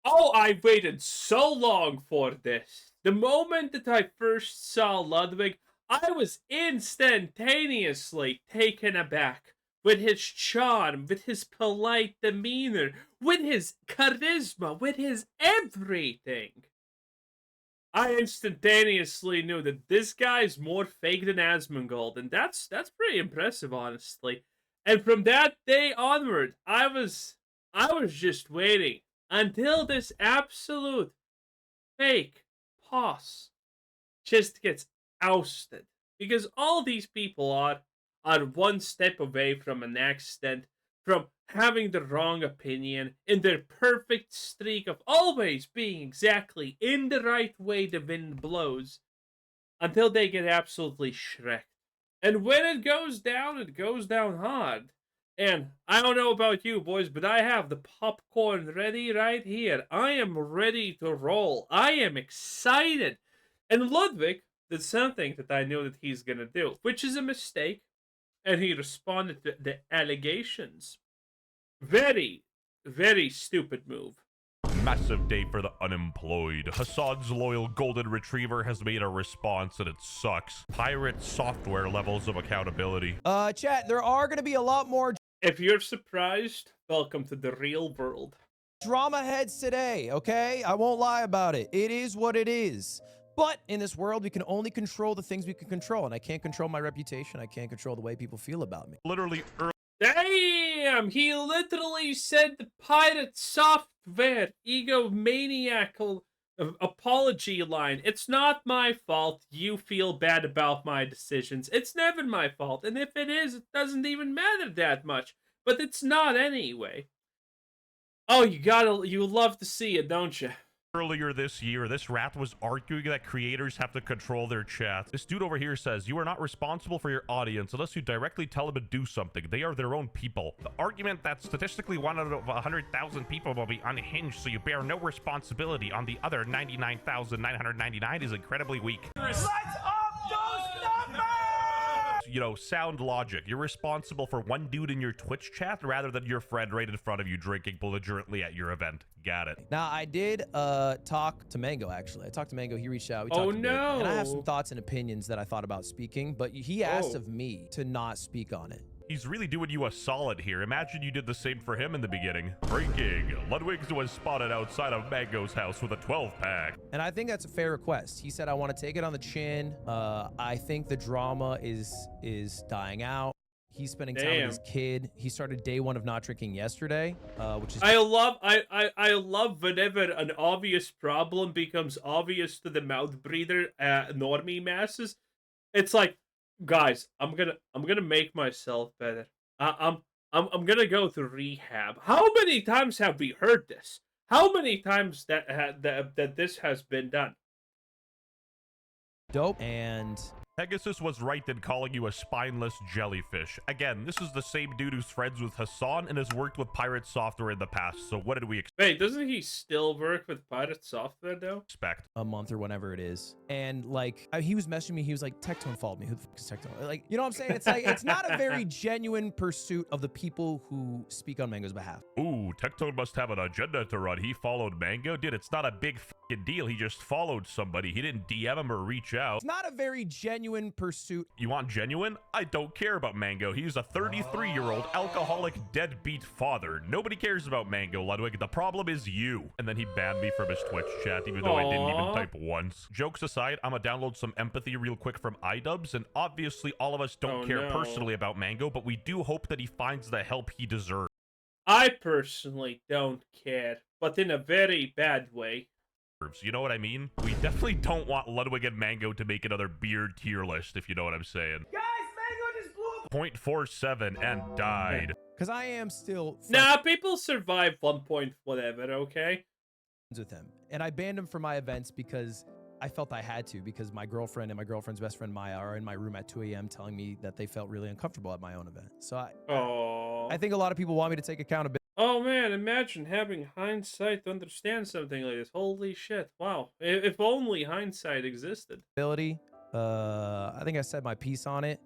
Oh, I waited so long for this. The moment that I first saw Ludwig, I was instantaneously taken aback with his charm, with his polite demeanor, with his charisma, with his everything. I instantaneously knew that this guy's more fake than Asmongold, and that's pretty impressive, honestly. And from that day onward, I was just waiting until this absolute fake boss just gets ousted. Because all these people are one step away from an accident, from having the wrong opinion, in their perfect streak of always being exactly in the right way the wind blows, until they get absolutely shreked. And when it goes down hard. And I don't know about you boys, but I have the popcorn ready right here. I am ready to roll. I am excited. And Ludwig did something that I knew that he's gonna do, which is a mistake. And he responded to the allegations. Very, very stupid move. Massive day for the unemployed. Hassan's loyal golden retriever has made a response and it sucks. Pirate software levels of accountability. Chat, there are going to be a lot more If you're surprised, welcome to the real world. drama heads today, okay? I won't lie about it. It is what it is. But in this world, we can only control the things we can control. And I can't control my reputation. I can't control the way people feel about me. Literally Damn! He literally said the pirate software egomaniacal apology line. It's not my fault you feel bad about my decisions. It's never my fault. And if it is, it doesn't even matter that much. But it's not anyway. Oh, you love to see it, don't you? earlier this year, this rat was arguing that creators have to control their chat. This dude over here says, you are not responsible for your audience unless you directly tell them to do something. They are their own people. The argument that statistically 1 out of 100,000 people will be unhinged, so you bear no responsibility on the other 99,999 is incredibly weak. Let's up those numbers! You know, sound logic. You're responsible for one dude in your Twitch chat rather than your friend right in front of you drinking belligerently at your event. Got it. Now, I did talk to Mango, actually. I talked to Mango. He reached out. We talked Oh, a bit, no. and I have some thoughts and opinions that I thought about speaking, but he asked Oh. of me to not speak on it. He's really doing you a solid here. Imagine you did the same for him in the beginning. Breaking. Ludwig was spotted outside of Mango's house with a 12-pack. And I think that's a fair request. He said, I want to take it on the chin. I think the drama is dying out. He's spending time with his kid. He started day one of not drinking yesterday, which is... I love whenever an obvious problem becomes obvious to the mouth breather normie masses. It's like, guys, I'm gonna make myself better. I'm gonna go to rehab. How many times have we heard this? How many times that this has been done? dope. And Pegasus was right in calling you a spineless jellyfish. Again, this is the same dude who's friends with Hassan and has worked with Pirate Software in the past, so what did we Wait, doesn't he still work with Pirate Software though? expect? a month or whenever it is. And like, he was messaging me. He was like, Tectone followed me. Who the fuck is Tectone? Like, you know what I'm saying? It's like, it's not a very genuine pursuit of the people who speak on Mango's behalf. Ooh, Tectone must have an agenda to run. He followed Mango? Dude, it's not a big f***ing deal. He just followed somebody. He didn't DM him or reach out. It's not a very genuine pursuit. You want genuine? I don't care about Mango. He's a 33-year-old alcoholic deadbeat father. Nobody cares about Mango, Ludwig. The problem is you. And then he banned me from his Twitch chat, even though I didn't even Aw. type once. Jokes aside, I'm gonna download some empathy real quick from iDubbbz, and obviously all of us don't Oh, care no. personally about Mango, but we do hope that he finds the help he deserves. I personally don't care, but in a very bad way. You know what I mean? We definitely don't want Ludwig and Mango to make another beard tier list, if you know what I'm saying. Guys, Mango just blew up. 0.47 and died. Because I am still Nah, people survive 1 point whatever, okay? friends with him. And I banned him from my events because I felt I had to, because my girlfriend and my girlfriend's best friend Maya are in my room at 2 a.m. telling me that they felt really uncomfortable at my own event. So Oh. I think a lot of people want me to take accountability. Oh man, imagine having hindsight to understand something like this. Holy shit. Wow. If only hindsight existed. I think I said my piece on it.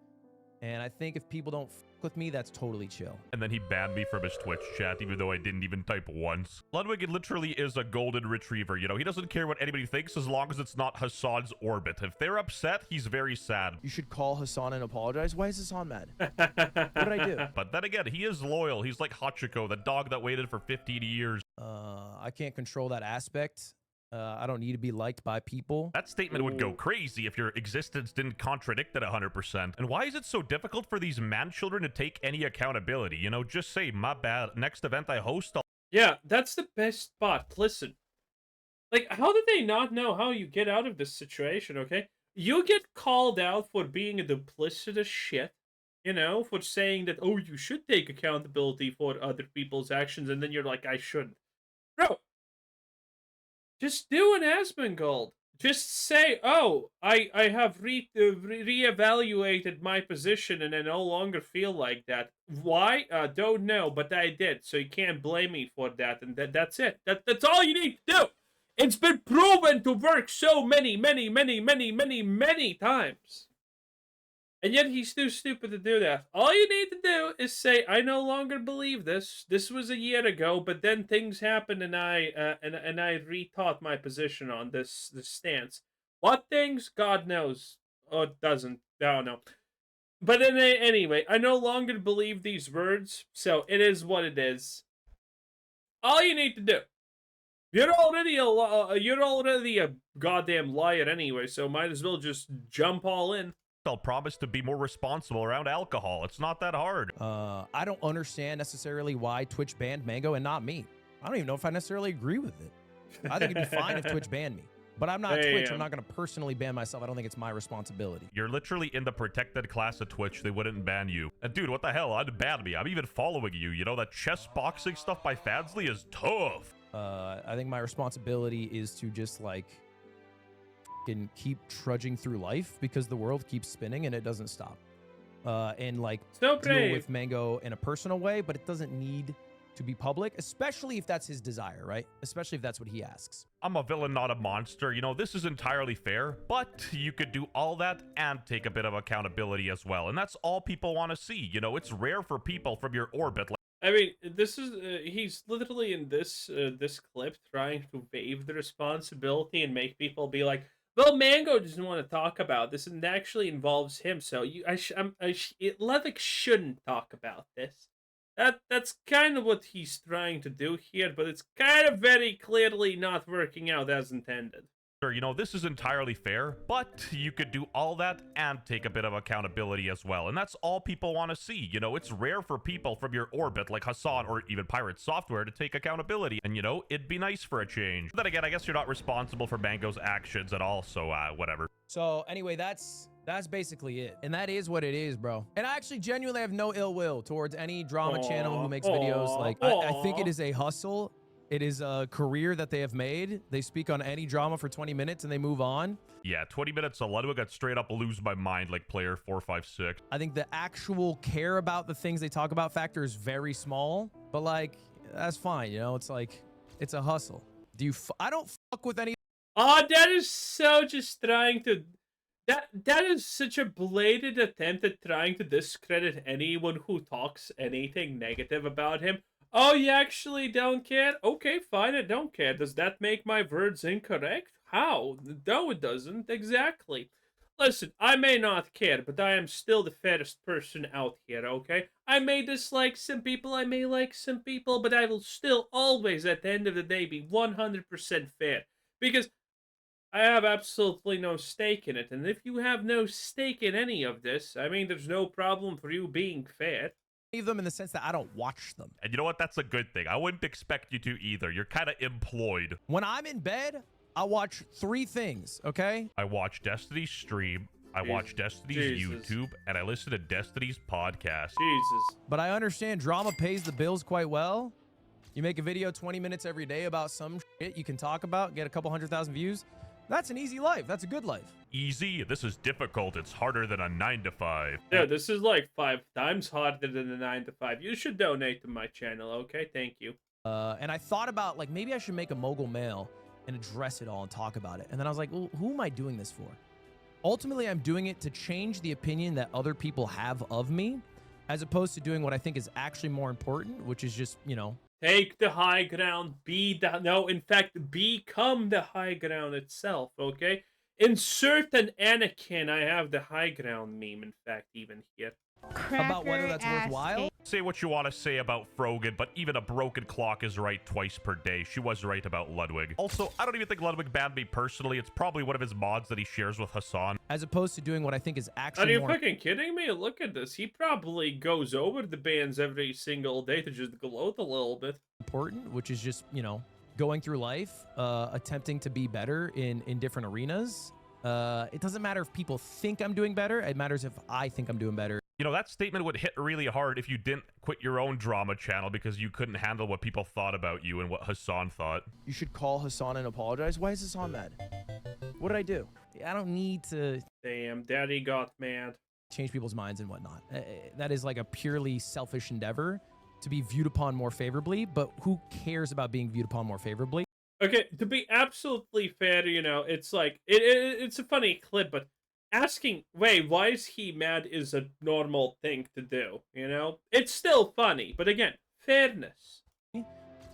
And I think if people don't fuck with me, that's totally chill. And then he banned me from his Twitch chat, even though I didn't even type once. Ludwig literally is a golden retriever, you know? He doesn't care what anybody thinks as long as it's not Hassan's orbit. If they're upset, he's very sad. You should call Hassan and apologize. Why is Hassan mad? What did I do? But then again, he is loyal. He's like Hachiko, the dog that waited for 15 years. I can't control that aspect. I don't need to be liked by people. That statement would go crazy if your existence didn't contradict it 100%. And why is it so difficult for these man-children to take any accountability? You know, just say, my bad, next event I host, Yeah, that's the best part. Listen, like, how did they not know how you get out of this situation, okay? You get called out for being a duplicitous shit, you know, for saying that, oh, you should take accountability for other people's actions, and then you're like, I shouldn't. Bro, just do an Asmongold. Just say, oh, I have reevaluated my position and I no longer feel like that. Why? Don't know, but I did, so you can't blame me for that, and that's it. That's all you need to do. It's been proven to work so many times. And yet he's too stupid to do that. All you need to do is say, I no longer believe this. This was a year ago, but then things happened and I rethought my position on this stance. What things? God knows. Or it doesn't. I don't know. But anyway, I no longer believe these words, so it is what it is. All you need to do. You're already a goddamn liar anyway, so might as well just jump all in. I'll promise to be more responsible around alcohol. It's not that hard. I don't understand necessarily why Twitch banned Mango and not me. I don't even know if I necessarily agree with it. I think it'd be fine if Twitch banned me. But I'm not Twitch. I'm not going to personally ban myself. I don't think it's my responsibility. You're literally in the protected class of Twitch. They wouldn't ban you. And dude, what the hell? I'd ban me. I'm even following you. You know, that chess boxing stuff by Fadsley is tough. I think my responsibility is to just, like, and keep trudging through life because the world keeps spinning and it doesn't stop. And like deal with Mango in a personal way, but it doesn't need to be public, especially if that's his desire, right? Especially if that's what he asks. I'm a villain, not a monster. You know, this is entirely fair, but you could do all that and take a bit of accountability as well. And that's all people want to see. You know, it's rare for people from your orbit. I mean, this is he's literally in this clip trying to waive the responsibility and make people be like, well, Mango doesn't want to talk about this, and it actually involves him. So Ludwig shouldn't talk about this. That's kind of what he's trying to do here, but it's kind of very clearly not working out as intended. You know, this is entirely fair, but you could do all that and take a bit of accountability as well. And that's all people want to see. You know, it's rare for people from your orbit like Hassan or even Pirate Software to take accountability. And, you know, it'd be nice for a change. But then again, I guess you're not responsible for Mango's actions at all, so whatever. So anyway, that's basically it. And that is what it is, bro. And I actually genuinely have no ill will towards any drama channel who makes videos. Like, I think it is a hustle. It is a career that they have made. They speak on any drama for 20 minutes and they move on. Yeah, 20 minutes of Ludwig got straight up lose my mind like player 456. I think the actual care about the things they talk about factor is very small, but like, that's fine. You know, it's like, it's a hustle. I don't fuck with any. Oh, that is so just trying to, that is such a blatant attempt at trying to discredit anyone who talks anything negative about him. Oh, you actually don't care? Okay, fine, I don't care. Does that make my words incorrect? How? No, it doesn't. Exactly. Listen, I may not care, but I am still the fairest person out here, okay? I may dislike some people, I may like some people, but I will still always, at the end of the day, be 100% fair. Because I have absolutely no stake in it, and if you have no stake in any of this, I mean, there's no problem for you being fair. Them in the sense that I don't watch them. And you know what? That's a good thing. I wouldn't expect you to either. You're kind of employed. When I'm in bed, I watch 3 things, okay? I watch Destiny's stream, I watch Destiny's YouTube, and I listen to Destiny's podcast. Jesus. But I understand drama pays the bills quite well. You make a video 20 minutes every day about some shit you can talk about, get a couple 100,000 views. That's an easy life. That's a good life. Easy? This is difficult. It's harder than a 9-to-5. Yeah, this is like 5 times harder than a 9-to-5. You should donate to my channel, okay? Thank you. And I thought about, like, maybe I should make a mogul mail and address it all and talk about it. And then I was like, well, who am I doing this for? Ultimately, I'm doing it to change the opinion that other people have of me, as opposed to doing what I think is actually more important, which is just, you know, take the high ground, no, in fact, become the high ground itself, okay? Insert an Anakin, I have the high ground meme, in fact, even here. about whether that's worthwhile. Say what you want to say about Frogan, but even a broken clock is right twice per day. She was right about Ludwig. Also, I don't even think Ludwig banned me personally. It's probably one of his mods that he shares with Hassan. As opposed to doing what I think is Are actually you more fucking kidding me? Look at this. He probably goes over the bans every single day to just gloat a little bit. important, which is just, you know, going through life, attempting to be better in different arenas. It doesn't matter if people think I'm doing better. It matters if I think I'm doing better. You know, that statement would hit really hard if you didn't quit your own drama channel because you couldn't handle what people thought about you and what Hassan thought. You should call Hassan and apologize. Why is Hassan mad? What did I do? I don't need to Damn, daddy got mad. change people's minds and whatnot. That is like a purely selfish endeavor to be viewed upon more favorably, but who cares about being viewed upon more favorably? Okay, to be absolutely fair, you know, it's like, it's a funny clip, but asking, wait, why is he mad is a normal thing to do, you know? It's still funny, but again, fairness.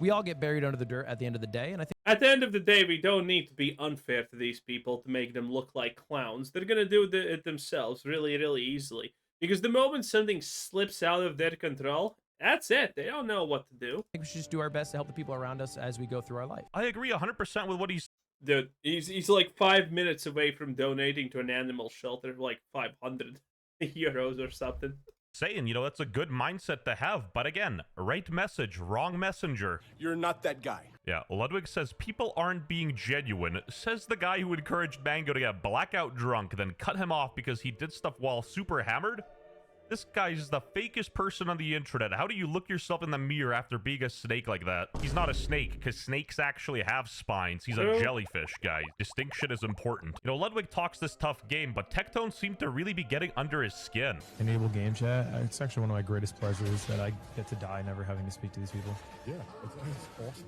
We all get buried under the dirt at the end of the day, and I think At the end of the day, we don't need to be unfair to these people to make them look like clowns. They're gonna do it themselves really, really easily. Because the moment something slips out of their control, that's it. They don't know what to do. we should just do our best to help the people around us as we go through our life. I agree 100% with what he's Dude, he's like 5 minutes away from donating to an animal shelter, like 500 euros or something. saying. You know, that's a good mindset to have. But again, right message, wrong messenger. You're not that guy. Yeah, Ludwig says people aren't being genuine, says the guy who encouraged Mango to get blackout drunk, then cut him off because he did stuff while super hammered. This guy's the fakest person on the internet. How do you look yourself in the mirror after being a snake like that? He's not a snake, because snakes actually have spines. He's a jellyfish, guys. Distinction is important. You know, Ludwig talks this tough game, but Tectone seemed to really be getting under his skin. Enable game chat. It's actually one of my greatest pleasures that I get to die never having to speak to these people. Yeah, it's awesome.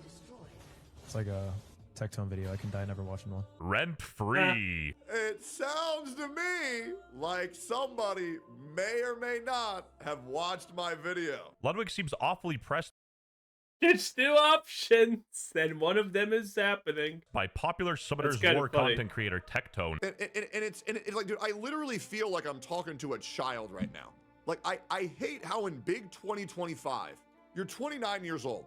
It's like a Tectone video. I can die never watching one. Rent-free. It sounds to me like somebody may or may not have watched my video. Ludwig seems awfully pressed There's two options, and one of them is happening. by popular Summoners kinda War funny. content creator Tectone. And it's like, dude, I literally feel like I'm talking to a child right now. Like, I hate how in big 2025, you're 29 years old.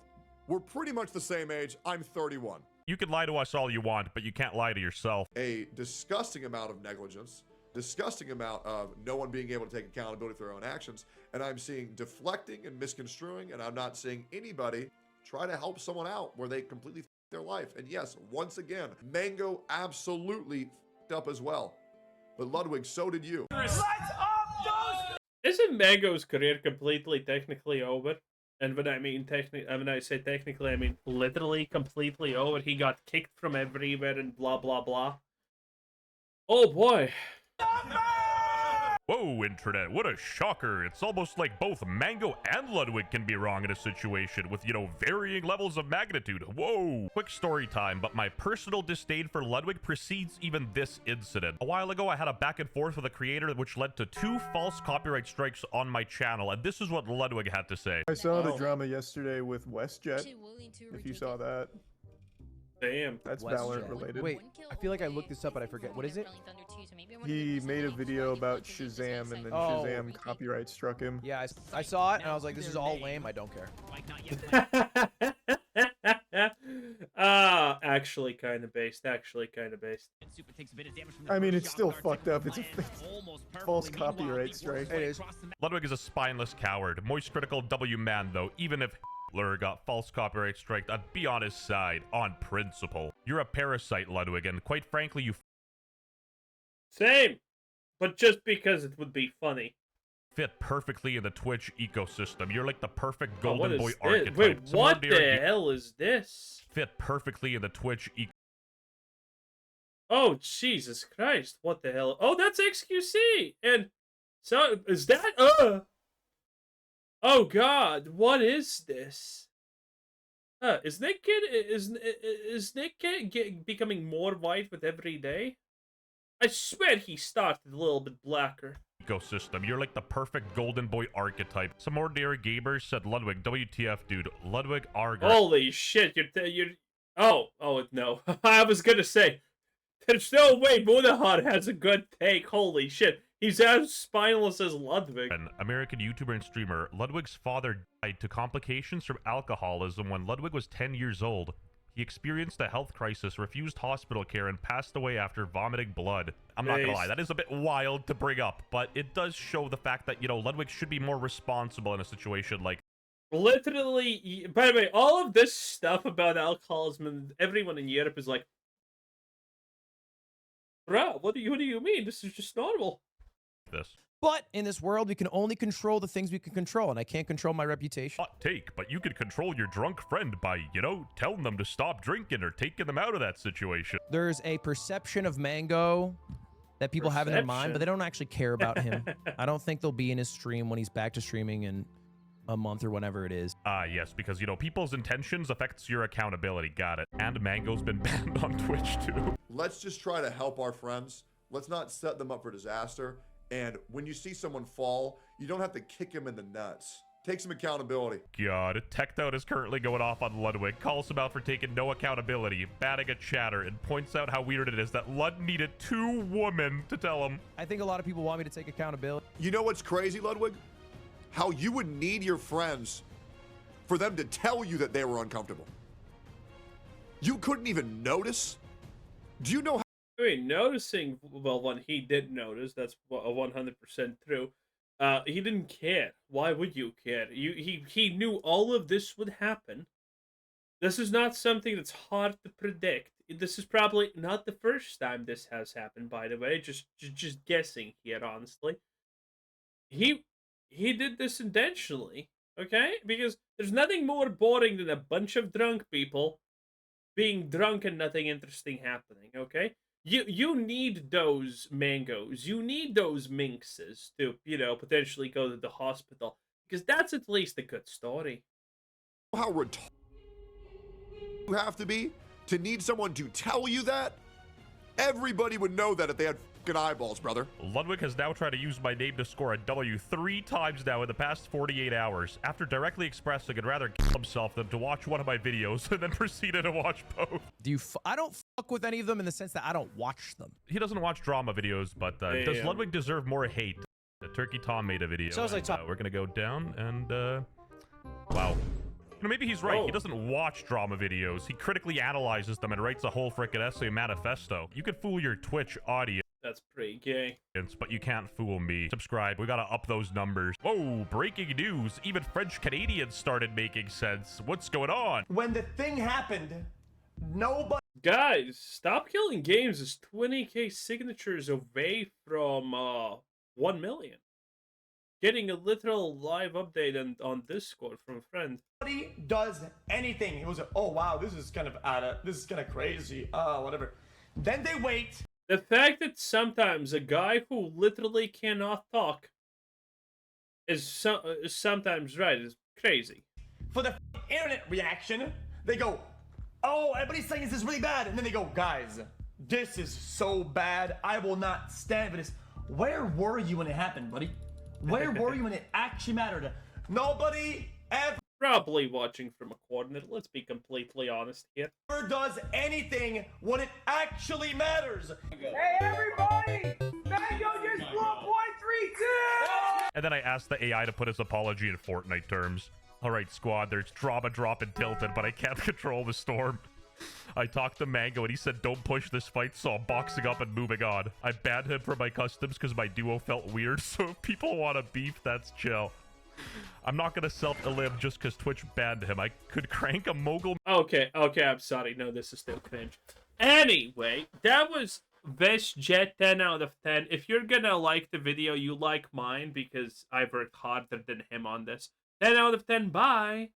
We're pretty much the same age. I'm 31. You can lie to us all you want, but you can't lie to yourself. A disgusting amount of negligence, disgusting amount of no one being able to take accountability for their own actions, and I'm seeing deflecting and misconstruing, and I'm not seeing anybody try to help someone out where they completely f***ed their life. And yes, once again, Mango absolutely f***ed up as well. But Ludwig, so did you. Lights up, those. Isn't Mango's career completely technically over? And when I mean when I say technically, I mean literally completely over. He got kicked from everywhere and blah blah blah. Oh boy. Whoa, internet, what a shocker. It's almost like both Mango and Ludwig can be wrong in a situation with, you know, varying levels of magnitude. Whoa. Quick story time, but my personal disdain for Ludwig precedes even this incident. A while ago, I had a back and forth with a creator which led to 2 false copyright strikes on my channel, and this is what Ludwig had to say. I saw the drama yesterday with WestJet. If you saw that, Damn. that's WestJet. Valorant related. Wait, I feel like I looked this up, but I forget. What is it? He made a video about Shazam, and then Oh. Shazam copyright struck him. Yeah, I saw it, and I was like, this is all lame. I don't care. Actually kind of based. Actually kind of based. I mean, it's still fucked up. It's a false copyright strike. It is. Ludwig is a spineless coward. Moist critical W man, though. Even if Hitler got false copyright striked, I'd be on his side, on principle. You're a parasite, Ludwig, and quite frankly, you Same. But just because it would be funny. fit perfectly in the Twitch ecosystem. You're like the perfect Oh, what golden boy is this? archetype. Wait, Someone what would the argue hell is this? fit perfectly in the Twitch Oh, Jesus Christ. What the hell? Oh, that's XQC. And so, is that, Oh, God. What is this? Is Nick Kid, is Nick Kid becoming more white with every day? I swear he started a little bit blacker. Ecosystem. You're like the perfect golden boy archetype. Some ordinary gamers said Ludwig, WTF, dude. Ludwig Arger. Holy shit, you're oh no. I was gonna say, there's no way Munahar has a good take. Holy shit. He's as spineless as Ludwig. An American YouTuber and streamer, Ludwig's father died to complications from alcoholism when Ludwig was 10 years old. He experienced a health crisis, refused hospital care, and passed away after vomiting blood. I'm not gonna lie, that is a bit wild to bring up, but it does show the fact that, you know, Ludwig should be more responsible in a situation like... Literally, by the way, all of this stuff about alcoholism, and everyone in Europe is like, bruh, what do you mean? This is just normal. This. But in this world, we can only control the things we can control, and I can't control my reputation. Hot take, but you could control your drunk friend by, you know, telling them to stop drinking or taking them out of that situation. There's a perception of Mango that people have in their mind, but they don't actually care about him. I don't think they'll be in his stream when he's back to streaming in a month or whenever it is. Yes, because, you know, people's intentions affects your accountability. Got it. And Mango's been banned on Twitch, too. Let's just try to help our friends. Let's not set them up for disaster. And when you see someone fall, you don't have to kick him in the nuts. Take some accountability. God, Tectone is currently going off on Ludwig, calls him out for taking no accountability, batting a chatter, and points out how weird it is that Lud needed 2 women to tell him. I think a lot of people want me to take accountability. You know what's crazy, Ludwig? How you would need your friends for them to tell you that they were uncomfortable. You couldn't even notice? Do you know how... I mean, noticing, well, one, he did notice, that's 100% true. He didn't care. Why would you care? He knew all of this would happen. This is not something that's hard to predict. This is probably not the first time this has happened, by the way. Just guessing here, honestly. He did this intentionally, okay? Because there's nothing more boring than a bunch of drunk people being drunk and nothing interesting happening, okay? You need those mangoes. You need those minxes to, you know, potentially go to the hospital. Because that's at least a good story. How retarded you have to be to need someone to tell you that? Everybody would know that if they had fucking eyeballs, brother. Ludwig has now tried to use my name to score a W 3 times now in the past 48 hours, after directly expressing he'd rather kill himself than to watch one of my videos, and then proceeded to watch both. I don't fuck with any of them in the sense that I don't watch them. He doesn't watch drama videos, but does Ludwig deserve more hate? Turkey Tom made a video. Sounds like we're gonna go down and wow. You know, maybe he's right. He doesn't watch drama videos. He critically analyzes them and writes a whole frickin' essay manifesto. You could fool your Twitch audience. That's pretty gay. But you can't fool me. Subscribe. We gotta up those numbers. Whoa, breaking news. Even French Canadians started making sense. What's going on? When the thing happened, nobody... Guys, Stop Killing Games is 20k signatures away from 1 million. Getting a literal live update on Discord from a friend. Nobody does anything. It was like, oh wow, this is kind of crazy. Whatever. Then they wait. The fact that sometimes a guy who literally cannot talk is sometimes right is crazy. For the internet reaction, they go, oh, everybody's saying this is really bad. And then they go, guys, this is so bad. I will not stand for this. Where were you when it happened, buddy? Where were you when it actually mattered? Nobody ever Probably watching from a coordinate. Let's be completely honest here. does anything when it actually matters. Hey, everybody! Mango just blew a .32! And then I asked the AI to put his apology in Fortnite terms. Alright, squad, there's drama dropping tilted, but I can't control the storm. I talked to Mango and he said don't push this fight, so I'm boxing up and moving on. I banned him from my customs because my duo felt weird, so if people want to beef, that's chill. I'm not gonna self-elim just because Twitch banned him. I could crank a mogul. Okay, I'm sorry. No, this is still cringe. Anyway, that was Best Jet 10 out of 10. If you're gonna like the video, you like mine because I've worked harder than him on this. 10 out of 10, bye!